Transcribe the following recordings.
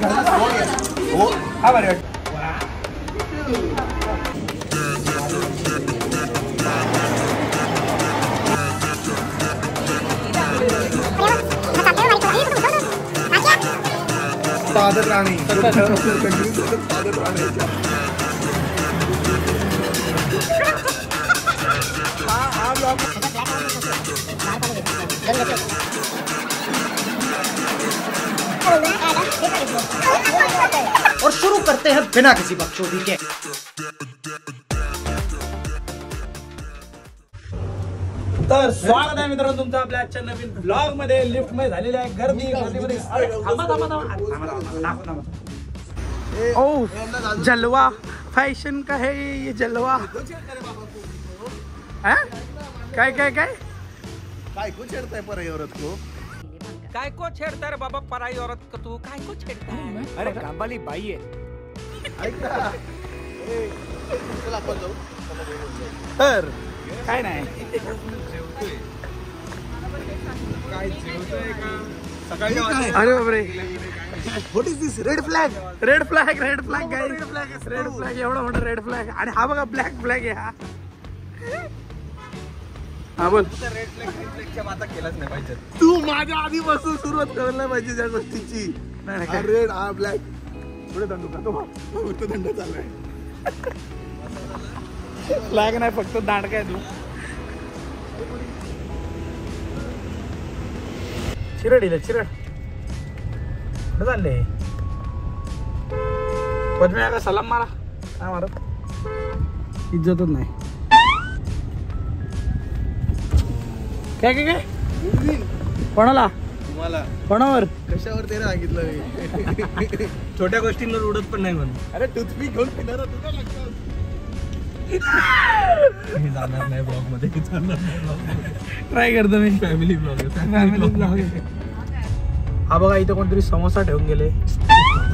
हा भारी वाटतं. सादर राणे और शुरू करते हैं बिना किसी बकचोदी के. तर स्वागत आहे मित्रांनो तुमचं आपल्या आजच्या नवीन ब्लॉग मध्ये. लिफ्ट मध्ये झालेली आहे गर्दी. गर्दीमध्ये ओ जलवा फॅशन का है ये जलवा. काय काय काय काय को छेड़ता है पराई औरत को. काय को छेड़ता रे बाबा पराई औरत को तू काय को छेड़ता है. अरे काबाली बाई आहे. ऐक ना चला आपण जाऊ. तर काय नाही काय जेवतोय का सकाळी. अरे बापरे what is this red flag. Red flag red flag guys. Red flag एवढा मोठा रेड फ्लॅग. आणि हा बघा ब्लॅक फ्लॅग आहे हा. हा बोल. रेड फ्लॅगच्या माता केलाच नाही पाहिजे. तू माझ्या आधीपासून सुरुवात करायला पाहिजे त्या गोष्टीची. नाही रेड हा ब्लॅक पुढे दंडू का तो दंड चाललाय. फ्लॅग नाही फक्त दांड काय तू. चिरड इले चिरड कुठं चालले. पद्म्या का सलाम मारा. काय मारत इज्जतच नाही. काय काय काय कोणाला तुम्हाला कोणावर कशावर ते सांगितलं मी. छोट्या गोष्टींवर उडत पण नाही म्हणून. अरे टूथपिक घेऊन फिरणार तुला लागतं. मी जाणार नाही ब्लॉग मध्ये. ट्राय करतो मी. फॅमिली ब्लॉग आहे. Family blog. हा बघा इथं कोणतरी समोसा ठेवून गेले.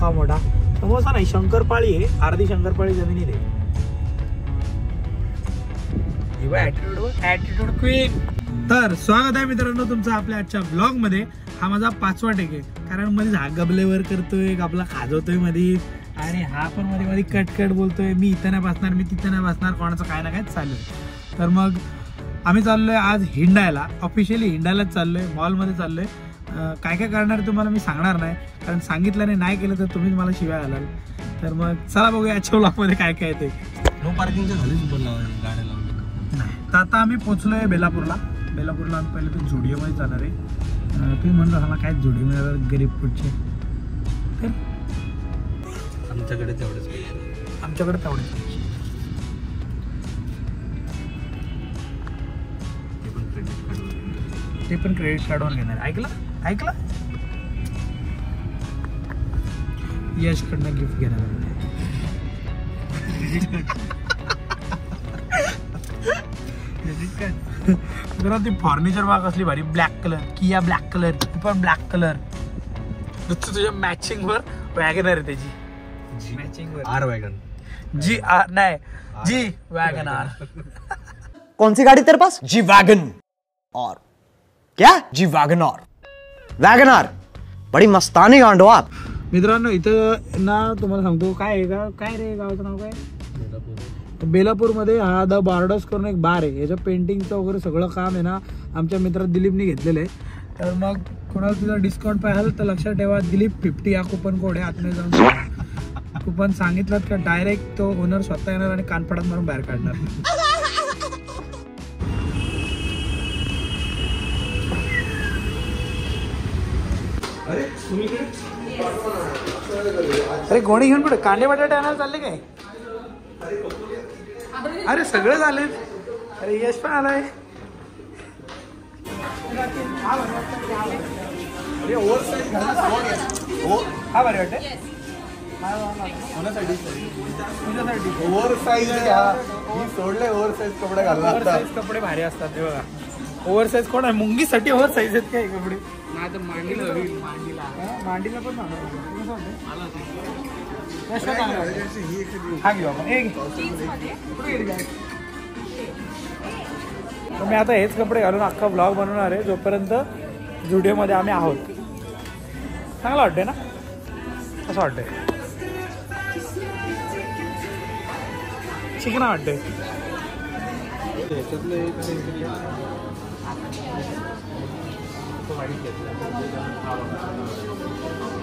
हा मोठा समोसा नाही शंकरपाळी आहे. अर्धी शंकरपाळी जमिनीत आहे. Attitude queen. तर स्वागत आहे मित्रांनो तुमचं आपल्या आजच्या ब्लॉग मध्ये. हा माझा 5वा टेक आहे. कारण मध्ये हा गबलेवर करतोय आपला खाजवतोय मध्ये. आणि हा पण मध्ये मध्ये कटकट बोलतोय. मी इथं नाही बसणार मी तिथं नाही बसणार. कोणाचं काय ना काय चालू आहे. तर मग आम्ही चाललोय आज हिंडायला. ऑफिशियली हिंडायलाच चाललोय. मॉलमध्ये चाललोय. काय काय करणार तुम्हाला मी सांगणार नाही. कारण सांगितलं नाही केलं तर तुम्हीच मला शिव्या घालाल. तर मग चला बघूया आजच्या ब्लॉगमध्ये काय काय येते. नो पार्किंगच्या झालीच गाड्या लावून. तर आता आम्ही पोहोचलोय बेलापूरला. बेलापूरला आम्ही पहिले तर झुडिओमध्ये जाणार आहे. तुम्ही म्हणता मला काय झुडिओ मिळालं गरीब पुढचे. आमच्याकडे तेवढंच. आमच्याकडे तेवढेच. ते पण क्रेडिट कार्डवर घेणार. ऐकलं ऐकलं यश कडनं गिफ्ट घेणार. जरा ती फर्निचर बाग असली भारी. ब्लॅक कलर किया ब्लॅक कलर. पण ब्लॅक कलर तुझ्या मॅचिंग वर वॅगनर आहे त्याची. मॅचिंग वर आर वॅगन. जी आर नाही जी वैगन आर. कौन सी गाड़ी तेरे पास. जी वैगन और क्या. जी वैगन और वैगन आर. बड़ी मस्तानी गांडो आप. मित्रांनो इथं ना तुम्हाला सांगतो काय आहे का. काय रे गावाचं नाव काय. बेलापूरमध्ये हा द बार्डर्स करून एक बार आहे. याचं पेंटिंगचं वगैरे सगळं काम आहे ना आमच्या मित्र दिलीपने घेतलेलं आहे. तर मग कोणाला तुझा डिस्काउंट पाहिजे तर लक्षात ठेवा दिलीप 50 हा कुपन कोड आहे. आतमध्ये जाऊन कुपन सांगितलं का डायरेक्ट तो ओनर स्वतः येणार आणि कानफडात मारून बाहेर काढणार. अरे गोणी घेऊन कुठे कांदे बटाटे आणायला चालले काय. अरे सगळे झाले. अरे यश पण आलाय. हा बरे वाटते. ओव्हर साईज सोडले. ओव्हर साईज कपडे घालला. कपडे भारी असतात ते बघा. ओव्हर साईज कोण आहे. मुंगीसाठी ओव्हर साईज आहेत काय कपडे. नाही तर मांडीला पण हा घेऊ आपण. मी आता हेच कपडे घालून अख्खा ब्लॉग बनवणार आहे जोपर्यंत झुडिओमध्ये आम्ही आहोत. चांगला वाटतंय ना. कसं वाटतंय? चिकना वाटतंय.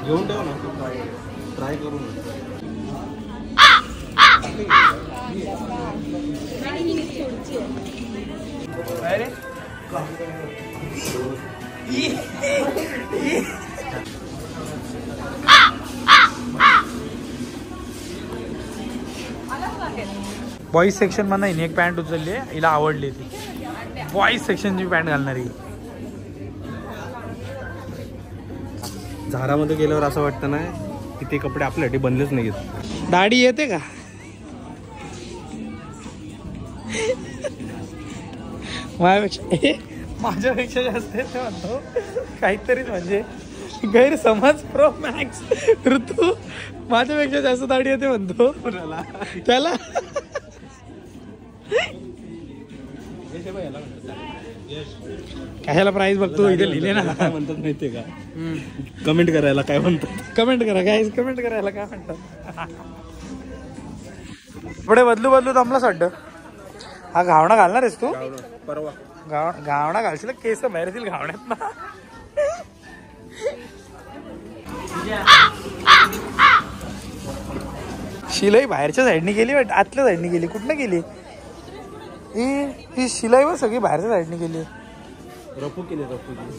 घेऊन ठेव ना, ट्राय करून. बॉईज सेक्शन मधून हिने एक पॅन्ट उचलली आहे, हिला आवडली ती. बॉईज सेक्शनची पॅन्ट घालणारी. झारामध्ये गेल्यावर असं वाटतं ना की ते कपडे आपल्यासाठी बनलेच नाही आहेत. दाढी येते का? माझ्यापेक्षा जास्त येते म्हणतो काहीतरीच, म्हणजे गैरसमज प्रो मॅक्स. ऋतू माझ्यापेक्षा जास्त दाढी येते म्हणतो त्याला. कशाला प्राइस बघतो, इथे लिहिले ना. काय म्हणतात माहितीये का? कमेंट करायला काय म्हणतात, कमेंट करा गाईज, कमेंट करायला काय म्हणतात. पुढे बदलू बदलू थांबलाच वाटतं. हा घावणा घालणार आहेस तू? परवा घावणा घालशील, केस बाहेर येतील घावण्यात ना. शिलाई बाहेरच्या साईडने गेली, आतल्या साईडने गेली. कुठनं गेली ही शिलाई? वर सगळी बाहेरच्या साईडने गेली.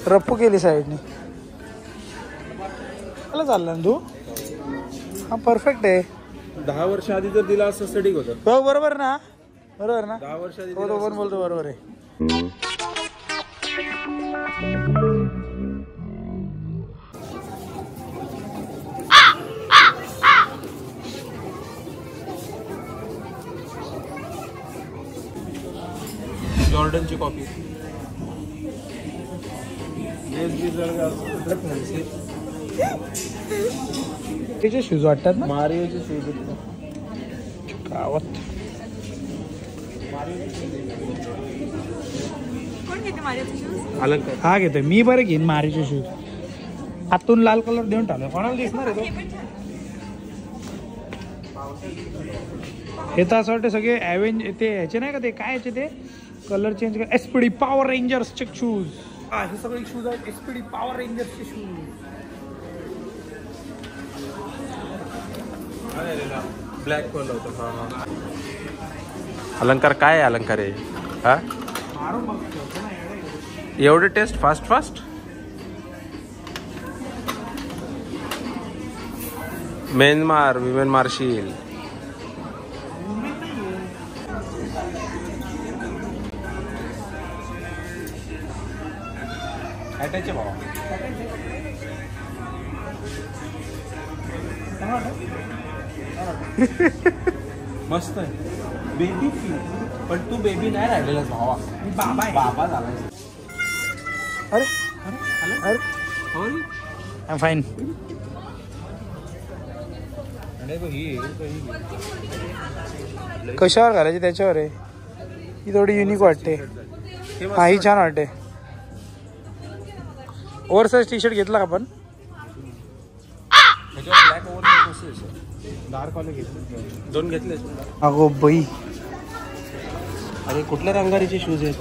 रफू केली साईडने. मला चाललं ना तू? हा परफेक्ट आहे. 10 वर्ष आधी जर दिला असं स्टडी होतं. हो बरोबर ना, बरोबर ना. 10 वर्ष आधी हो तो पण बोलतो बरोबर आहे. जॉर्डनची कॉपी. त्याचे शूज वाटतात ना, मारिओचे शूज गावात. अलंकार. हा घेतोय मी. बरं घेईन मारीचे शूज. आतून लाल कलर देऊन टाकलं. कोणाला दिसणार आहे तो? हे तर असं वाटतं सगळे ॲव्हेंज ते ह्याचे नाही का, ते काय याचे ते कलर चेंज कर. एसपीडी पॉवर रेंजर्सचे शूज. हे सगळे शूज आहेत एसपीडी पॉवर रेंजर्सचे शूज. ब्लॅक कलर होता. अलंकार काय आहे? अलंकार आहे हा? एवढे टेस्ट फास्ट फास्ट. मेन मार विमेन मारशील. अटॅच भावा. मस्त आहे. बेबी पण तू बेबी नाही राहिलेलास भावा. बाबा आहे. बाबा झाला. अरे अरे आय फाईन. कशावर घालायची त्याच्यावर आहे. ही थोडी युनिक वाटते. हा ही छान वाटते. ओव्हरसाइज टी शर्ट घेतला का आपण? डार्क वाले घेतले. 2 घेतले. अगो बाई, अरे कुठल्या रंगाचे शूज आहेत?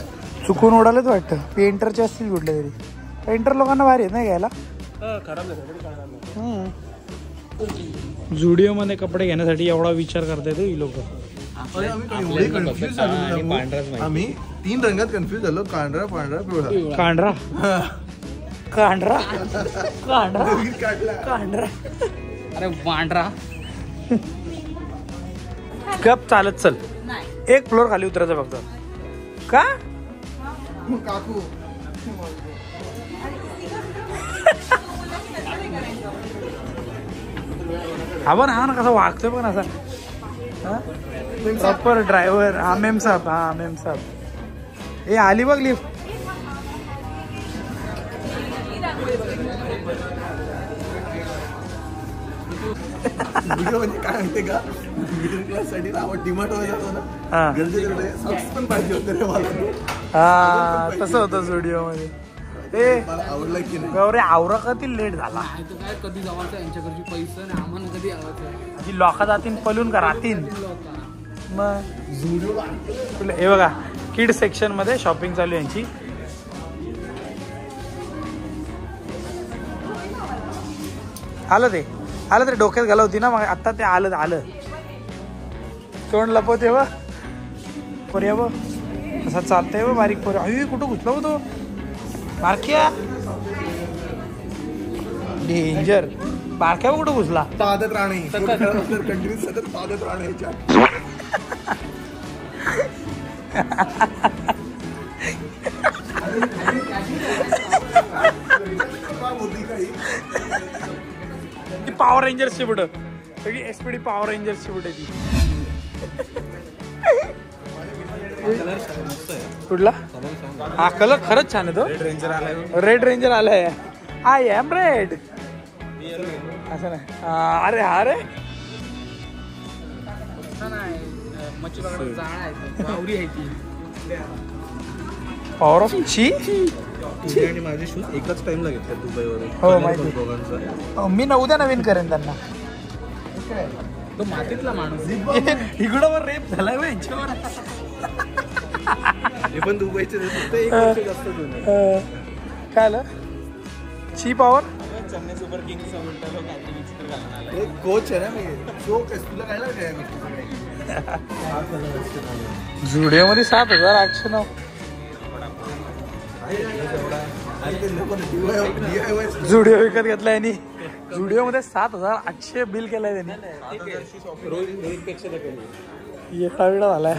चुकून उडालेच वाटतं. पेंटरचे असतील कुठले तरी. पेंटर लोकांना भारी आहेत ना घ्यायला. खराब झुडिओ मध्ये कपडे घेण्यासाठी एवढा विचार करतायत ही लोक. आम्ही 3 रंगात कन्फ्युज झालो. कांढरा पांढरा पिवळा. कांढरा कांढरा कांढरा कांढरा. अरे पांढरा. गप चालत चल. 1 फ्लोर खाली उतरायचं फक्त. का काकू हा पण हा ना कसा वागतोय पण असा. Proper driver. हा मेम साहेब. हा मेम साहेब. हे आली बघ लिफ्ट. म्हणजे काय माहितीये का, मिडल क्लास साठी आपण डिमार्ट वर जातो ना, गरजे सॉक्स पण पाहिजे होते रे मला. हा तसं होतं स्टुडिओ मध्ये. आवडलं की नाही गौरे आवरा कधी लेट झाला काय कधी जावायचं यांच्याकडची पैसे नाही आम्हाला कधी यावायचं आधी लोका जातीन पलून का राहतीन मग हे बघा किड सेक्शन मध्ये शॉपिंग चालू आहे यांची आलं ते डोक्यात घालवती ना मग आता ते आलं तोंड लपवते व पोऱ्या व असा चालतंय व बारीक पोऱ्या अय कुठं घुसला हो तो बारक्या डेंजर बारक्या कुठं घुसला पादत राहणे कंटिन्यू सतत पादत राहण्याच्या पॉवर रेंजर्सची बुट सगळी एसपीडी पॉवर रेंजर्सची बुट आहे ती कुठला हा कलर खरंच छान आहे तो रेड रेंजर आलाय आय एम रेड असं नाही अरे हा रे मच्छी पकडायचं जाळ आहे गावरी आहे ती पॉवर ऑफ ची आणि माझे शूज एकाच टाइमला घेतले दुबईवरून हो माहिती मी उद्या नवीन करेन त्यांना तो मातीतला माणूस इकडं वर रेप झालाय व यांच्यावर हे पण दुबईचे फक्त एक वर्ष जास्त जुने काय आलं ची पॉवर चेन्नई सुपर किंग्सचा उलटा लोक एक कोच आहे ना मी शो तुला काय लागेल जुडिओ मध्ये 7,809 जुडिओ विकत घेतलाय आणि जुडिओ मध्ये 7,800 बिल केलंय त्यांनी एवढा झालाय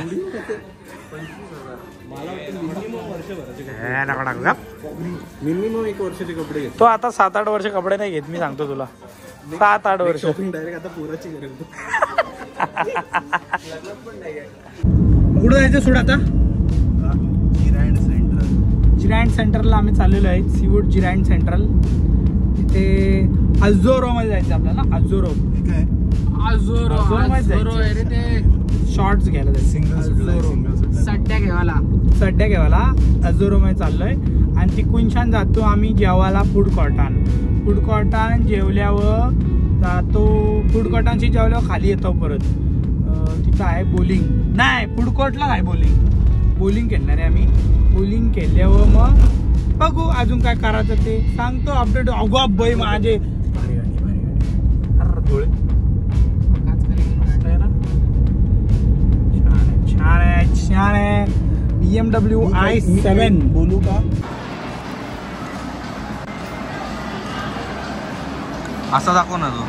मिनिमम एक वर्षाचे कपडे घेतो तो आता 7-8 वर्ष कपडे नाही घेत मी सांगतो तुला 7-8 वर्ष डायरेक्ट आता पुराची गरज कुठं जायचं सोड आता जिरायंट सेंटरला आम्ही चाललेलो आहे सीवूड जिरायंट सेंट्रल तिथे अझोरो मध्ये जायचं आपल्याला अझोरो रे ते शॉर्ट्स घ्यायला जायचं सड्ड्या घ्यावाला अझोरो मध्ये चाललोय आणि तिकून छान जातो आम्ही जेवायला फूड कोर्टान जेवल्यावर जातो फूड कोर्टांशी जेवल्यावर खाली येतो परत तिथं आहे बोलिंग नाही फूड कोर्टला आहे बोलिंग खेळणार आहे आम्ही बोलिंग केल्यावर मग बघू अजून काय करायचं ते सांगतो अपडेट अगो बाई माझे भारी गाडी अरे डोळे छान आहे BMW i7 बोलू का असा दाखव ना तू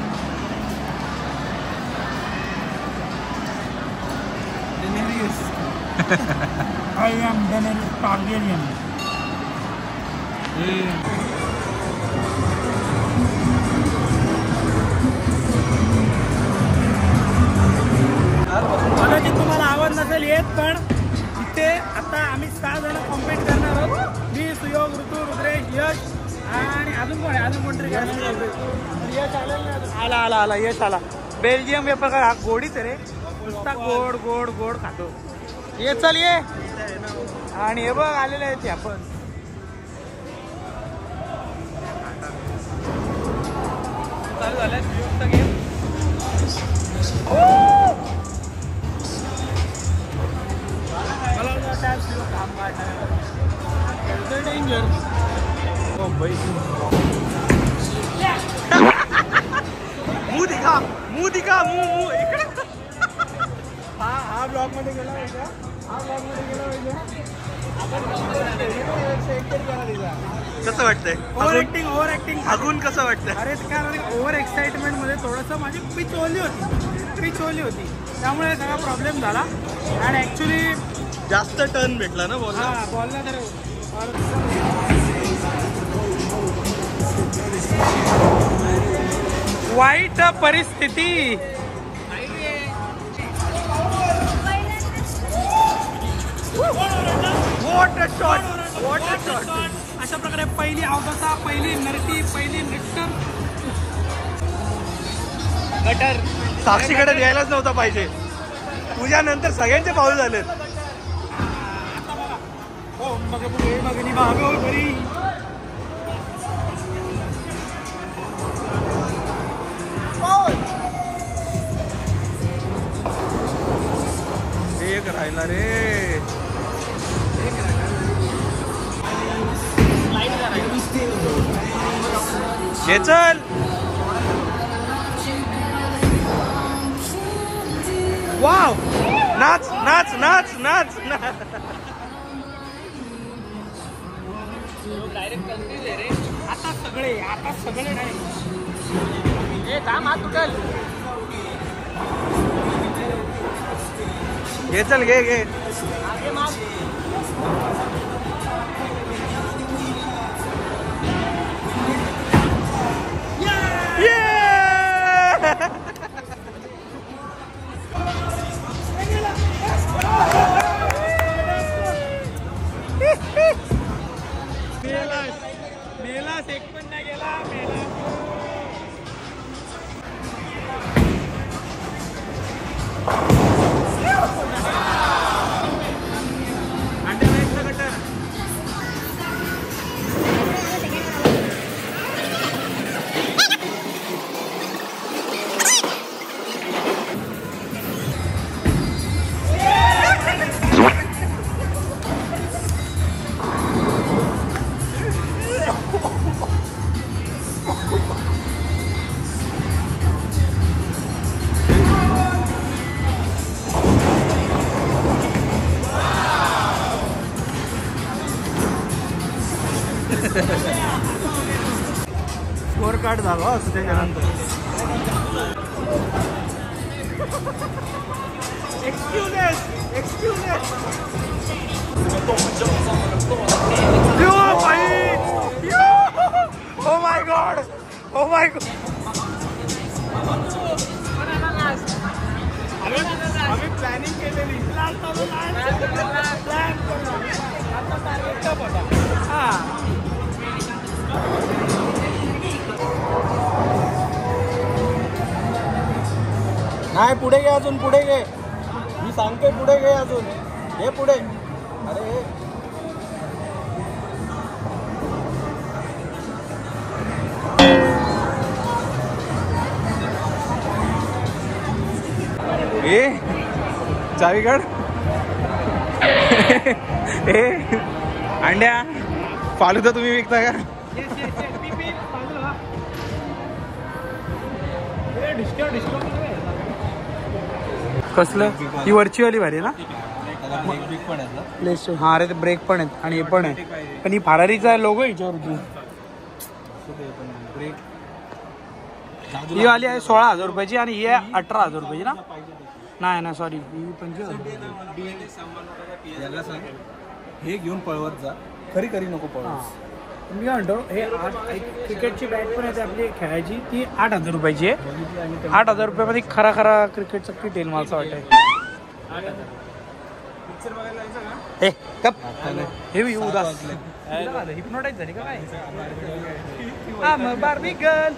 I am Daenerys Targaryen. कदाचित तुम्हाला आवाज नसेल येत पण इथे आता आम्ही 6 जण कॉम्पीट करणार आहोत मी सुयोग ऋतू रुद्रेश यश आणि अजून कोण आहे अजून कोणतरी यश आला यश आला बेल्जियम पेपर का हा गोडीच रे नुसता गोड गोड गोड खातो ये चल ये आणि हे बघ आलेले आहेत आपण चालू झालं गेम डेंजर मुंह दिखा इकडे हा ब्लॉग मध्ये गेला पाहिजे कसं वाटतंय ओव्हर ऍक्टिंग अजून कसं वाटतंय अरे काय ओव्हर एक्साइटमेंट मध्ये थोडंसं माझी पिच ओली होती त्यामुळे सगळा प्रॉब्लेम झाला आणि ऍक्च्युली जास्त टर्न भेटला ना बॉल बॉलला तर वाईट परिस्थिती अशा प्रकारे पहिली अवकाशा पहिली नरटी पहिली गटर साक्षीकडे द्यायलाच नव्हता पाहिजे तुझ्या नंतर सगळ्यांचे पाऊल झालेत झाला रे. हे चल. वाव, नाच नाच नाच नाच नाच. आता सगळे नाही. घे चल, घे घे. मेलास एक पण नाही गेला. मेला स्कोर कार्ड झाला असं त्याच्यानंतर. एक्सक्यूजेस. Oh my God. आम्ही प्लॅनिंग केलेली. नाही, पुढे घे अजून, पुढे घे. मी सांगतोय पुढे घे अजून. हे पुढे. अरे हे चावी काढ. हे अंड्या फालुदा तुम्ही विकता का? कसलं? ही वरची वाली भारी ना. हा अरे ते ब्रेक पण आहेत आणि हे पण आहे. पण ही फारारीचा लोगो याच्यावरती. ही वाली आहे 16,000 रुपयाची आणि ही आहे 18,000 रुपयाची ना. नाही ना सॉरी, ही 25,000. हे घेऊन पळवत जा. खरी नको पळवत. मी काय म्हणतो, हे क्रिकेटची बॅट पण आहे आपली खेळायची, ती 8,000 रुपयाची आहे. 8,000 रुपयामध्ये खरा क्रिकेटचा किट येईल मला असं वाटतं. हे कप हे उदास हिप्नोटाईज झाली का काय? Barbie girl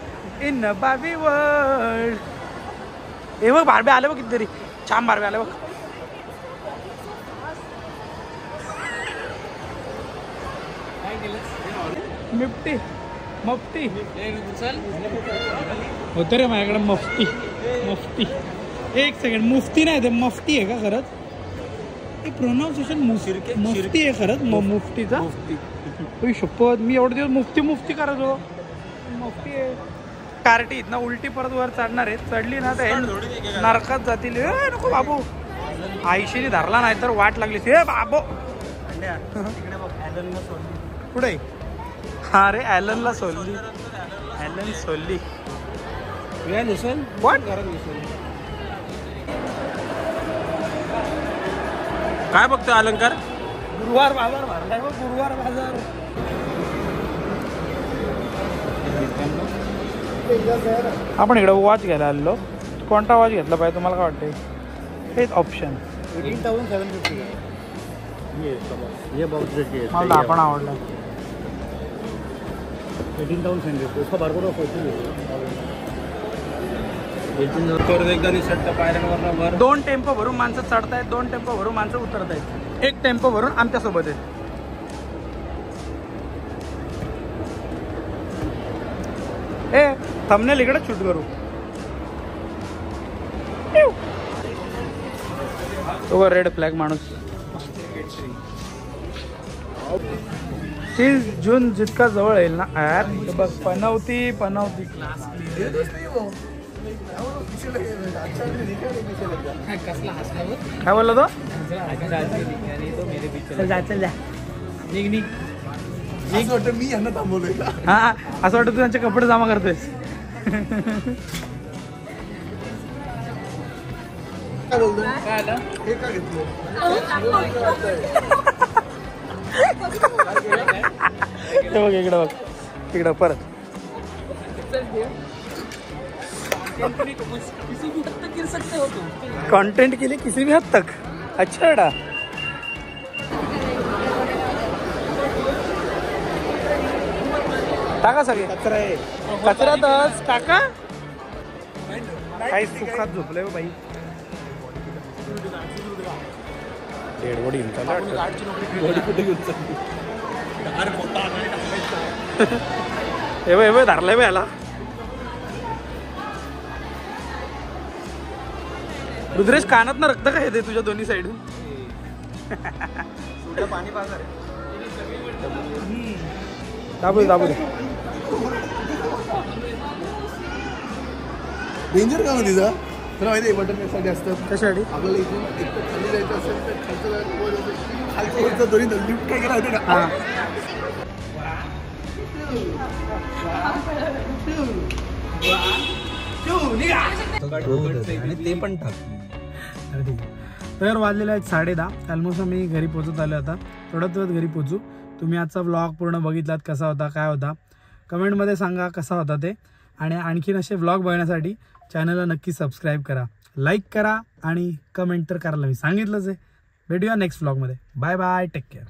in Barbie world. हे बघ बार्बी आले बघ कितीतरी छान बार्बी आले बघ. मफ्ती होतं रे माझ्याकडे. मफ्ती एक सेकंड. मुफ्ती नाही ते मफ्ती आहे का खरंच? ते प्रोनाऊन्सिएशन मुफ्ती आहे खरंच. मुफ्तीचा शपथ मी एवढे दिवस मुफ्ती करायचो. मुफ्ती आहे. कार्टी इथनं उलटी परत वर चढणार आहे. चढली ना तर नरकात जातील. नको बाबू, आईशीने धरला नाही तर वाट लागली. हे बाबू पुढे. हा रे ॲलनला सोडली. ॲलन सोडली. काय बघतो अलंकार? गुरुवार बाजार भरलाय बघ. गुरुवार बाजार. आपण इकडे वॉच घ्यायला आलेलो. कोणता वॉच घेतला पाहिजे तुम्हाला काय वाटतंय? हेच ऑप्शन 18,750. मला आपण आवडला. 18,700 उसका बारकोड एकदा निसटत पायऱ्यांवर. 2 टेम्पो भरून माणसं चढतायत, 2 टेम्पो भरून माणसं उतरतायत. 1 टेम्पो भरून आमच्यासोबत आहे. ए थंबनेल इकडे शूट करू. तो रेड फ्लॅग माणूस. 30 जून जितका जवळ येईल ना यार, बघ पनवती. काय बोलला तो? चल मी यांना थांबवलोय. हा असं वाटतं तू त्यांचे कपडे जमा करतोयस. काय बोलतोय? हे काय घेतलं? बघ इकडं परत. कंटेंट के लिए किसी भी हद तक. अच्छा बेटा. टाका सगळे कचरा आहे. कचऱ्यातच टाका. काही सुखात झोपलंय बाई. हे धरलंय बा याला. रुद्रेश कानात ना रक्त काय येते तुझ्या दोन्ही साईडून. पाणी पाहणार दाबू दे. डेंजर का तिचा तुला माहिती आहे बटन कशासाठी असतात? कशासाठी? आपल्याला इथून एक तर खाली जायचं असेल तर खालचं दोन्ही लिफ्ट काय केला होते ना. ते पण टाक. तर वाजलेले आहेत 10:30. ऑलमोस्ट मी घरी पोहोचत आलो. आता थोड्याच वेळात घरी पोहोचू. तुम्ही आजचा व्लॉग पूर्ण बघितलात, कसा होता काय होता कमेंटमध्ये सांगा कसा होता ते. आणि आणखीन असे व्लॉग बघण्यासाठी चॅनलला नक्की सबस्क्राईब करा, लाईक करा आणि कमेंट तर करायला मी सांगितलंच आहे. भेटूया नेक्स्ट व्लॉगमध्ये. Bye bye, take care.